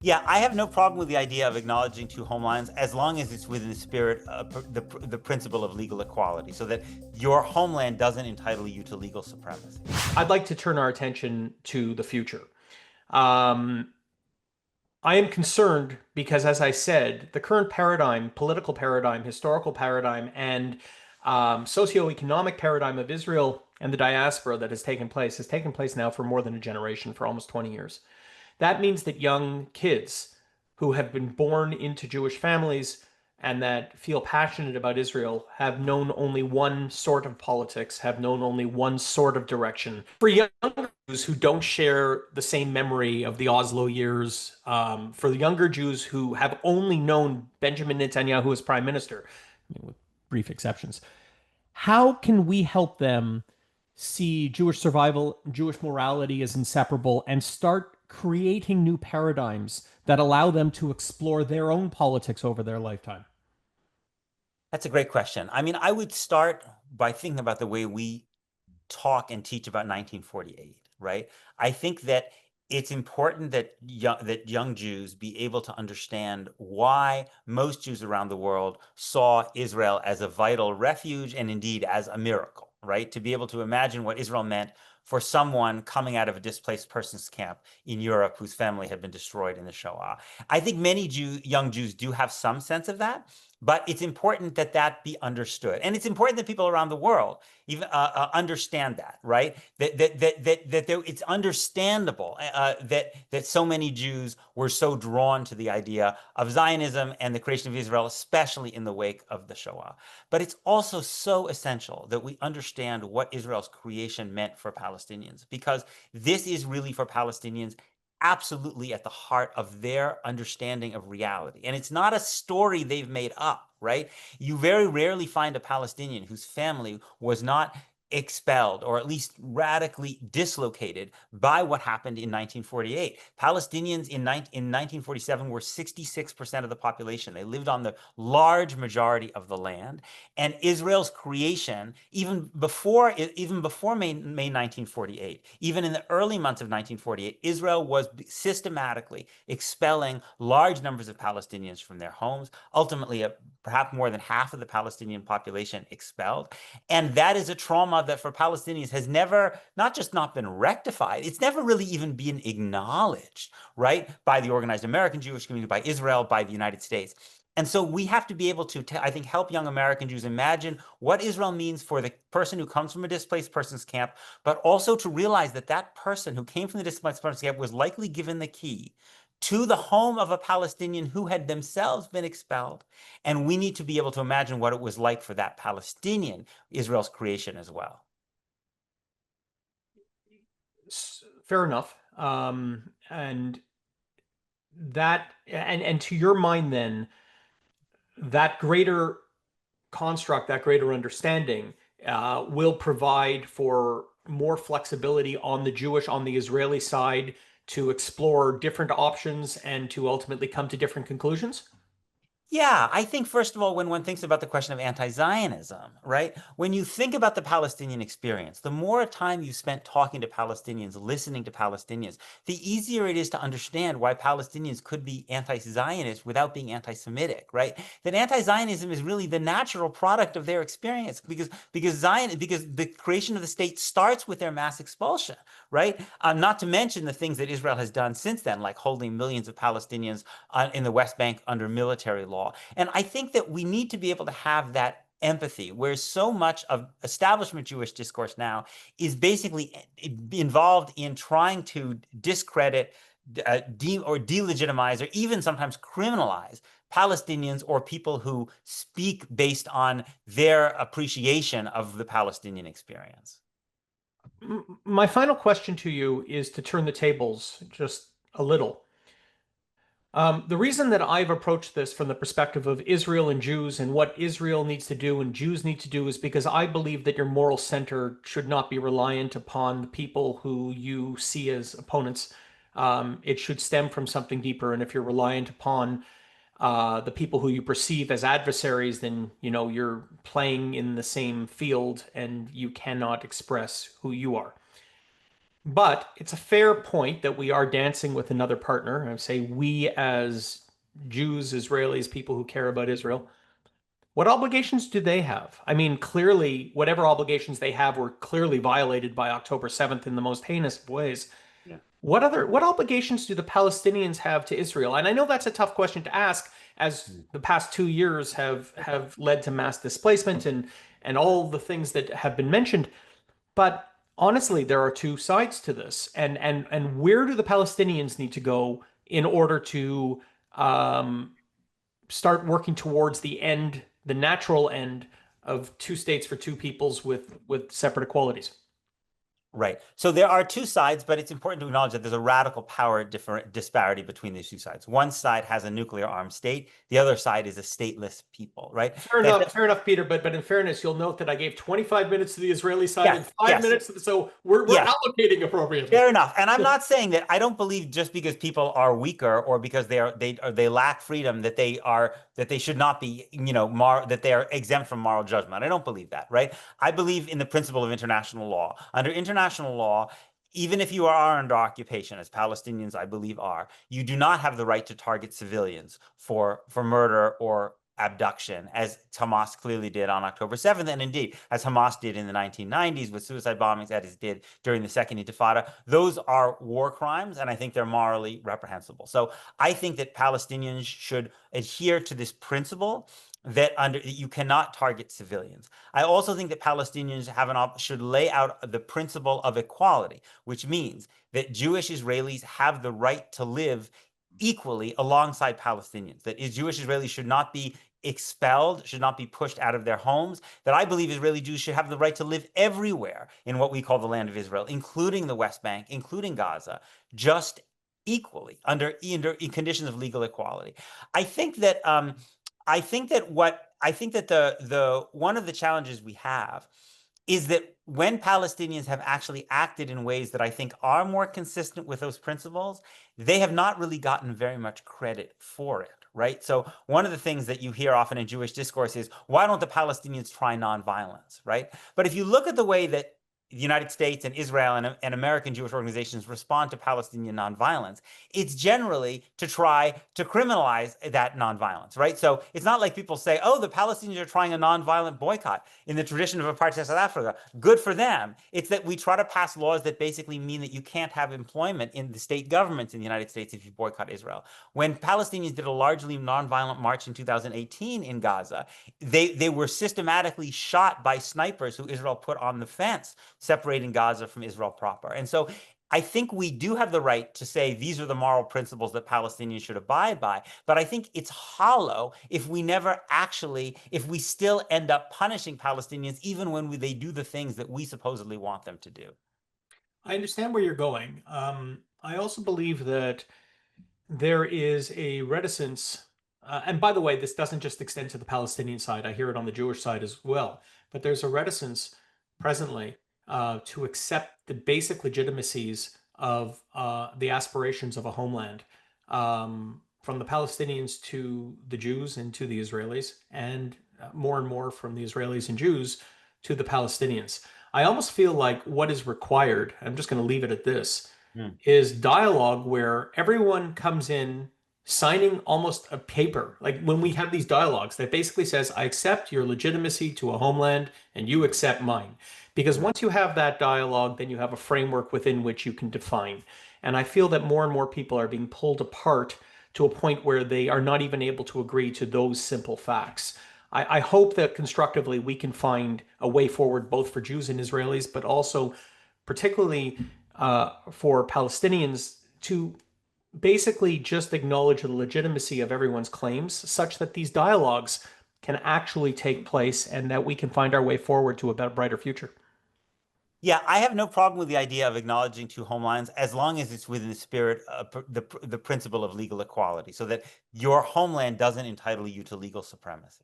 Yeah, I have no problem with the idea of acknowledging two homelands as long as it's within the spirit of the principle of legal equality, so that your homeland doesn't entitle you to legal supremacy. I'd like to turn our attention to the future. Um, I am concerned because, as I said, the current paradigm, political paradigm, historical paradigm, and socioeconomic paradigm of Israel and the diaspora that has taken place now for more than a generation, for almost 20 years. That means that young kids who have been born into Jewish families and that feel passionate about Israel have known only one sort of politics, have known only one sort of direction. For young Jews who don't share the same memory of the Oslo years, for the younger Jews who have only known Benjamin Netanyahu as prime minister, I mean, with brief exceptions, how can we help them see Jewish survival, Jewish morality as inseparable, and start creating new paradigms that allow them to explore their own politics over their lifetime? That's a great question. I mean, I would start by thinking about the way we talk and teach about 1948, right? I think that it's important that young Jews be able to understand why most Jews around the world saw Israel as a vital refuge and indeed as a miracle, right? To be able to imagine what Israel meant for someone coming out of a displaced persons camp in Europe whose family had been destroyed in the Shoah. I think many young Jews do have some sense of that, but it's important that that be understood. And it's important that people around the world even understand that, right? It's understandable that so many Jews were so drawn to the idea of Zionism and the creation of Israel, especially in the wake of the Shoah. But it's also so essential that we understand what Israel's creation meant for Palestinians, because this is really for Palestinians absolutely at the heart of their understanding of reality. And it's not a story they've made up, right? You very rarely find a Palestinian whose family was not expelled or at least radically dislocated by what happened in 1948. Palestinians in 1947 were 66% of the population. They lived on the large majority of the land. And Israel's creation, even before May 1948, even in the early months of 1948, Israel was systematically expelling large numbers of Palestinians from their homes, ultimately perhaps more than half of the Palestinian population expelled. And that is a trauma that for Palestinians has never, not just not been rectified, it's never really even been acknowledged, right? By the organized American Jewish community, by Israel, by the United States. And so we have to be able to, I think, help young American Jews imagine what Israel means for the person who comes from a displaced persons camp, but also to realize that that person who came from the displaced persons camp was likely given the key to the home of a Palestinian who had themselves been expelled. And we need to be able to imagine what it was like for that Palestinian, Israel's creation as well. Fair enough. And to your mind, then, that greater construct, that greater understanding, will provide for more flexibility on the Jewish, on the Israeli side to explore different options and to ultimately come to different conclusions? Yeah, I think first of all, when one thinks about the question of anti-Zionism, right? When you think about the Palestinian experience, the more time you spent talking to Palestinians, listening to Palestinians, the easier it is to understand why Palestinians could be anti-Zionist without being anti-Semitic, right? That anti-Zionism is really the natural product of their experience because the creation of the state starts with their mass expulsion, right? Not to mention the things that Israel has done since then, like holding millions of Palestinians in the West Bank under military law. And I think that we need to be able to have that empathy, where so much of establishment Jewish discourse now is basically involved in trying to discredit or delegitimize or even sometimes criminalize Palestinians or people who speak based on their appreciation of the Palestinian experience. My final question to you is to turn the tables just a little. The reason that I've approached this from the perspective of Israel and Jews and what Israel needs to do and Jews need to do is because I believe that your moral center should not be reliant upon the people who you see as opponents. It should stem from something deeper. And if you're reliant upon the people who you perceive as adversaries, then you're playing in the same field and you cannot express who you are. But it's a fair point that we are dancing with another partner. I say we as Jews, Israelis, people who care about Israel. What obligations do they have? I mean, clearly, whatever obligations they have were clearly violated by October 7th in the most heinous of ways. Yeah. What obligations do the Palestinians have to Israel? And I know that's a tough question to ask, as Mm. the past 2 years have led to mass displacement and all the things that have been mentioned. But honestly, there are two sides to this. And where do the Palestinians need to go in order to um, start working towards the end, the natural end of two states for two peoples with separate equalities? Right. So there are two sides, but it's important to acknowledge that there's a radical power disparity between these two sides. One side has a nuclear armed state. The other side is a stateless people, right? Fair enough, Peter. But in fairness, you'll note that I gave 25 minutes to the Israeli side and Yes, 5 minutes yes, so we're yes. allocating appropriately. Fair enough. And I'm not saying that I don't believe just because people are weaker or because they lack freedom that they should not be, that they are exempt from moral judgment. I don't believe that, right? I believe in the principle of international law. Under international law, even if you are under occupation, as Palestinians, I believe, are, you do not have the right to target civilians for murder or abduction, as Hamas clearly did on October 7th, and indeed, as Hamas did in the 1990s with suicide bombings, as it did during the Second Intifada. Those are war crimes, and I think they're morally reprehensible. So I think that Palestinians should adhere to this principle that you cannot target civilians. I also think that Palestinians should lay out the principle of equality, which means that Jewish Israelis have the right to live equally alongside Palestinians. That is, Jewish Israelis should not be expelled, should not be pushed out of their homes, that I believe Israeli Jews should have the right to live everywhere in what we call the land of Israel, including the West Bank, including Gaza, just equally under conditions of legal equality. I think that the one of the challenges we have is that when Palestinians have actually acted in ways that I think are more consistent with those principles, they have not really gotten very much credit for it, right? So one of the things that you hear often in Jewish discourse is, why don't the Palestinians try nonviolence, right? But if you look at the way that the United States and Israel and American Jewish organizations respond to Palestinian nonviolence, it's generally to try to criminalize that nonviolence, right? So it's not like people say, oh, the Palestinians are trying a nonviolent boycott in the tradition of apartheid South Africa. Good for them. It's that we try to pass laws that basically mean that you can't have employment in the state governments in the United States if you boycott Israel. When Palestinians did a largely nonviolent march in 2018 in Gaza, they were systematically shot by snipers who Israel put on the fence separating Gaza from Israel proper. And so I think we do have the right to say these are the moral principles that Palestinians should abide by. But I think it's hollow if if we still end up punishing Palestinians, even when they do the things that we supposedly want them to do. I understand where you're going. I also believe that there is a reticence, and by the way, this doesn't just extend to the Palestinian side. I hear it on the Jewish side as well. But there's a reticence presently to accept the basic legitimacies of the aspirations of a homeland, from the Palestinians to the Jews and to the Israelis, and more and more from the Israelis and Jews to the Palestinians. I almost feel like what is required, I'm just going to leave it at this, Mm. is dialogue where everyone comes in signing almost a paper. Like when we have these dialogues that basically says, I accept your legitimacy to a homeland and you accept mine. Because Mm. once you have that dialogue, then you have a framework within which you can define. And I feel that more and more people are being pulled apart to a point where they are not even able to agree to those simple facts. I hope that constructively we can find a way forward both for Jews and Israelis, but also particularly for Palestinians to basically just acknowledge the legitimacy of everyone's claims such that these dialogues can actually take place and that we can find our way forward to a better, brighter future. Yeah, I have no problem with the idea of acknowledging two homelands as long as it's within the spirit of the principle of legal equality, so that your homeland doesn't entitle you to legal supremacy.